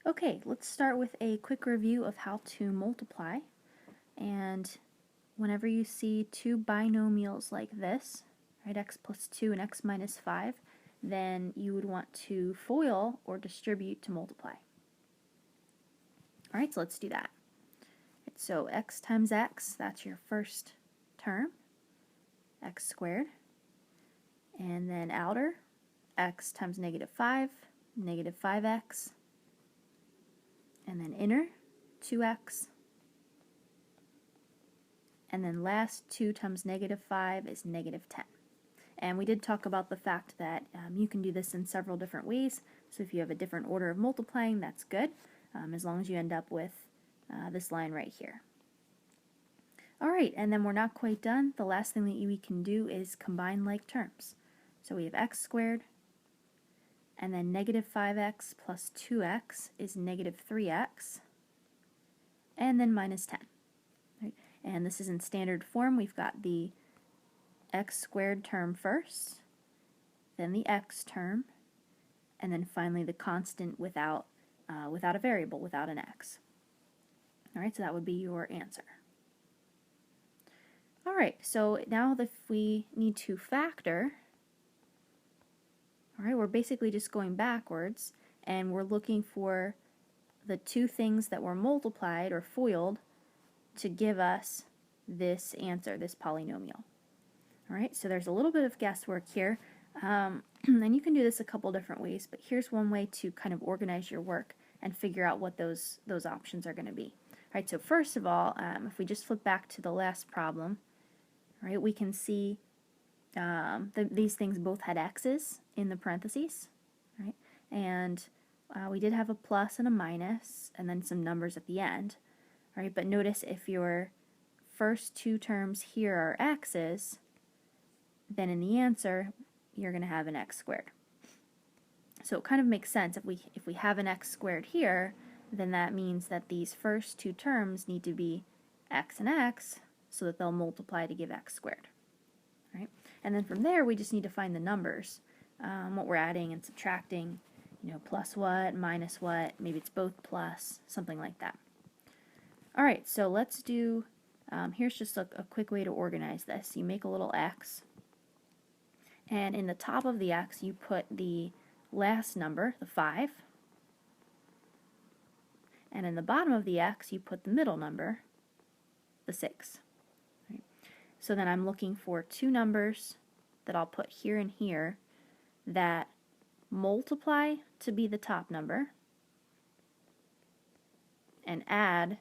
Okay, let's start with a quick review of how to multiply. And whenever you see two binomials like this, right, x plus 2 and x minus 5, then you would want to FOIL or distribute to multiply. Alright, so let's do that. So x times x, that's your first term, x squared. And then outer, x times negative 5, negative 5x. And then inner, 2x. And then last 2 times negative 5 is negative 10. And we did talk about the fact that you can do this in several different ways. So if you have a different order of multiplying, that's good, as long as you end up with this line right here. Alright, and then we're not quite done. The last thing that we can do is combine like terms. So we have x squared, and then negative 5x plus 2x is negative 3x, and then minus 10. Right? And this is in standard form. We've got the x squared term first, then the x term, and then finally the constant without a variable, without an x. Alright, so that would be your answer. Alright, so now if we need to factor, alright, we're basically just going backwards, and we're looking for the two things that were multiplied or FOILed to give us this answer, this polynomial. Alright, so there's a little bit of guesswork here, and you can do this a couple different ways, but here's one way to kind of organize your work and figure out what those options are going to be. Alright, so first of all, if we just flip back to the last problem, right, we can see these things both had x's in the parentheses, right, and we did have a plus and a minus, and then some numbers at the end, right, but notice if your first two terms here are x's, then in the answer, you're going to have an x squared. So it kind of makes sense. If we have an x squared here, then that means that these first two terms need to be x and x so that they'll multiply to give x squared. Right? And then from there, we just need to find the numbers, what we're adding and subtracting, plus what, minus what, maybe it's both plus, something like that. All right, so let's do, here's just a quick way to organize this. You make a little x, and in the top of the x, you put the last number, the 5, and in the bottom of the x, you put the middle number, the 6. Right? So then I'm looking for two numbers that I'll put here and here that multiply to be the top number and add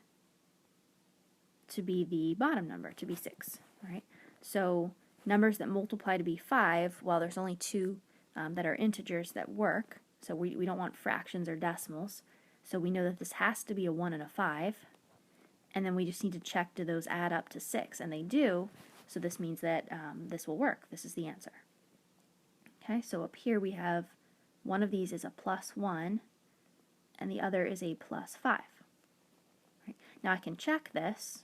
to be the bottom number, to be 6. Right? So numbers that multiply to be 5, well, there's only two that are integers that work, so we don't want fractions or decimals. So we know that this has to be a 1 and a 5, and then we just need to check do those add up to 6, and they do, so this means that this will work. This is the answer. Okay, so up here we have one of these is a plus 1, and the other is a plus 5. Right? Now I can check this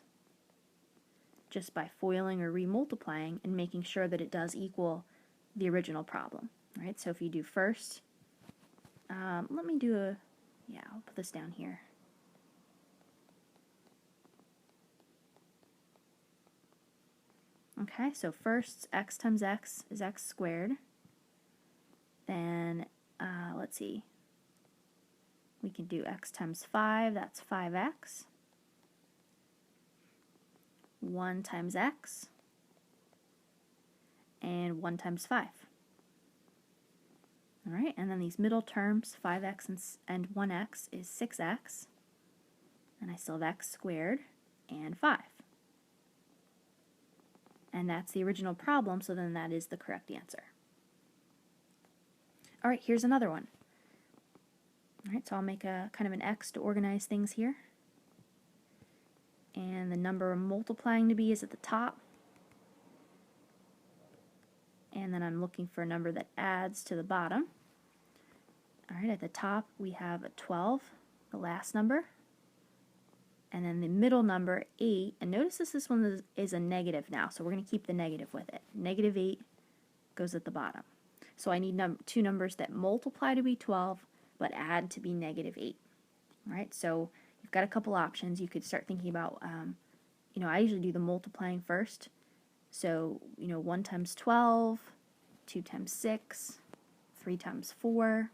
just by FOILing or remultiplying and making sure that it does equal the original problem. Right? So if you do first, let me do a, yeah, I'll put this down here. Okay, so first x times x is x squared. Then, let's see, we can do x times 5, that's 5x. 1 times x, and 1 times 5. Alright, and then these middle terms, 5x and 1x is 6x, and I still have x squared and 5. And that's the original problem, so then that is the correct answer. Alright, here's another one. Alright, so I'll make a kind of an X to organize things here. And the number I'm multiplying to be is at the top. And then I'm looking for a number that adds to the bottom. Alright, at the top we have a 12, the last number. And then the middle number, 8. And notice this one is a negative now, so we're going to keep the negative with it. Negative 8 goes at the bottom. So I need two numbers that multiply to be 12, but add to be negative 8. All right, so you've got a couple options. You could start thinking about, I usually do the multiplying first. So, 1 times 12, 2 times 6, 3 times 4,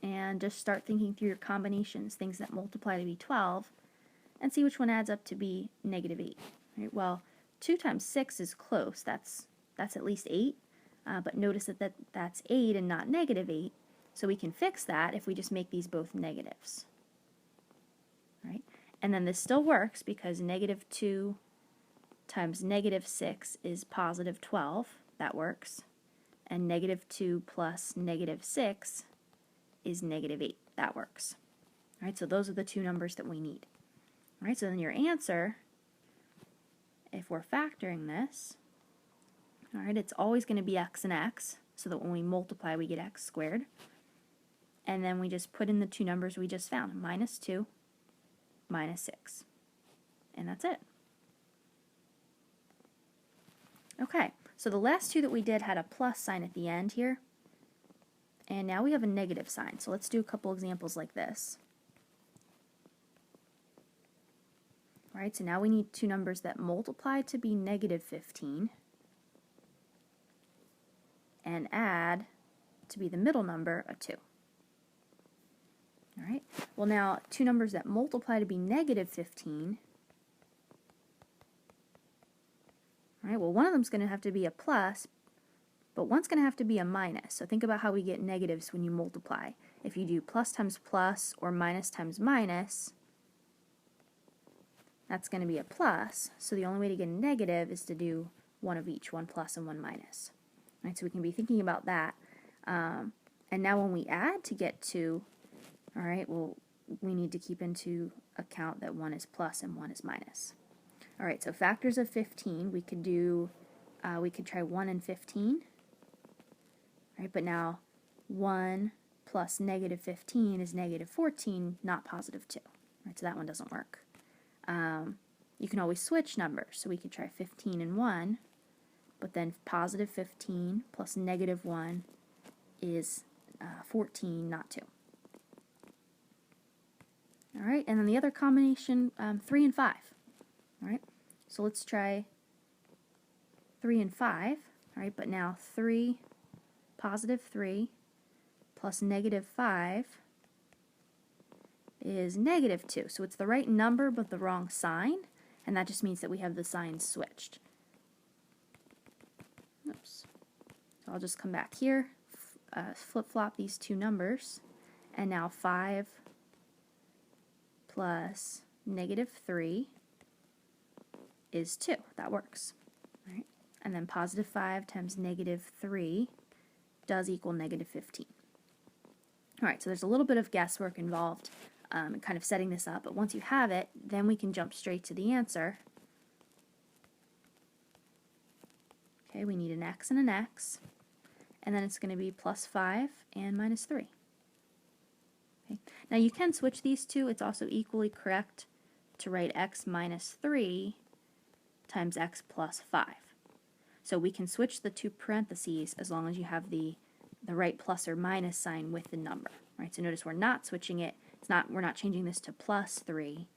and just start thinking through your combinations, things that multiply to be 12, and see which one adds up to be negative 8. Right? Well, 2 times 6 is close. That's at least 8, but notice that that's 8 and not negative 8, so we can fix that if we just make these both negatives. Right? And then this still works because negative 2 times negative 6 is positive 12. That works. And negative 2 plus negative 6 is negative 8. That works. All right, so those are the two numbers that we need. All right, so then your answer, if we're factoring this, all right, it's always going to be x and x, so that when we multiply we get x squared. And then we just put in the two numbers we just found, minus 2, minus 6. And that's it. Okay, so the last two that we did had a plus sign at the end here. And now we have a negative sign. So let's do a couple examples like this. All right, so now we need two numbers that multiply to be negative 15 and add to be the middle number, a 2. All right, well now two numbers that multiply to be negative 15. All right, well one of them is going to have to be a plus, but one's going to have to be a minus. So think about how we get negatives when you multiply. If you do plus times plus or minus times minus, that's going to be a plus. So the only way to get a negative is to do one of each, one plus and one minus. All right, so we can be thinking about that. And now when we add to get 2, all right, well, we need to keep into account that one is plus and one is minus. All right, so factors of 15, we could try 1 and 15. All right, but now 1 plus negative 15 is negative 14, not positive 2. All right, so that one doesn't work. You can always switch numbers, so we could try 15 and 1, but then positive 15 plus negative 1 is 14, not 2. All right, and then the other combination, 3 and 5. All right, so let's try 3 and 5. All right, but now 3, positive 3 plus negative 5 is negative 2. So it's the right number but the wrong sign, and that just means that we have the signs switched. Oops. So I'll just come back here, flip-flop these two numbers, and now 5 plus negative 3 is 2. That works. All right. And then positive 5 times negative 3 does equal negative 15. All right, so there's a little bit of guesswork involved in kind of setting this up, but once you have it, then we can jump straight to the answer. Okay, we need an x and an x, and then it's going to be plus 5 and minus 3. Okay. Now you can switch these two. It's also equally correct to write x minus 3 times x plus 5. So we can switch the two parentheses as long as you have the right plus or minus sign with the number. Right? So notice we're not switching it. We're not changing this to plus 3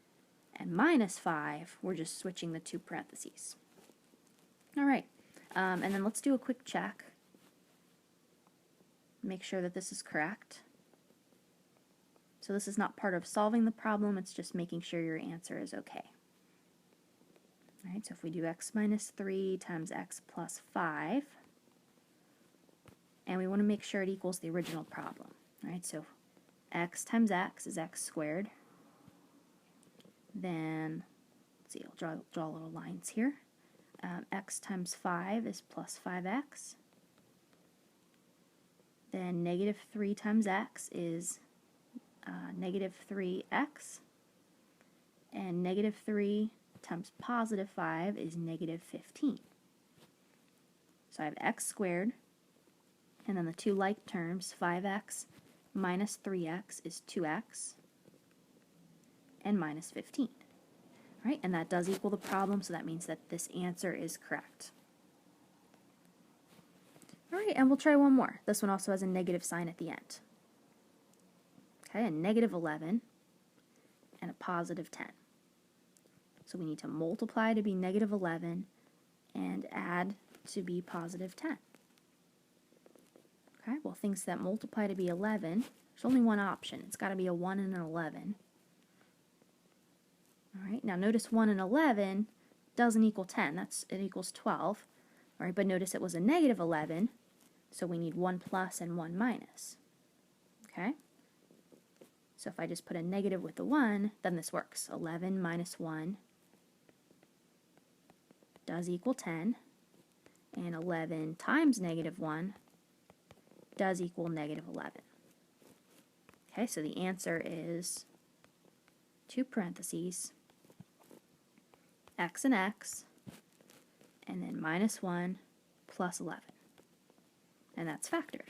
and minus 5. We're just switching the two parentheses. All right, and then let's do a quick check. Make sure that this is correct. So this is not part of solving the problem, it's just making sure your answer is okay. All right, so if we do x minus 3 times x plus 5, and we want to make sure it equals the original problem. All right, so x times x is x squared. Then, let's see, I'll draw little lines here. X times 5 is plus 5x. Then negative 3 times x is negative 3x. And negative 3 times positive 5 is negative 15. So I have x squared, and then the two like terms, 5x minus 3x is 2x, and minus 15. All right, and that does equal the problem, so that means that this answer is correct. All right, and we'll try one more. This one also has a negative sign at the end. Okay, a negative 11 and a positive 10. So we need to multiply to be negative 11 and add to be positive 10. Okay, well, things that multiply to be 11, there's only one option. It's got to be a 1 and an 11. All right, now notice 1 and 11 doesn't equal 10. It equals 12. All right, but notice it was a negative 11, so we need 1 plus and 1 minus. Okay? So if I just put a negative with the 1, then this works. 11 minus 1 does equal 10, and 11 times negative 1 does equal negative 11. Okay, so the answer is 2 parentheses, x and x, and then minus 1 plus 11. And that's factored.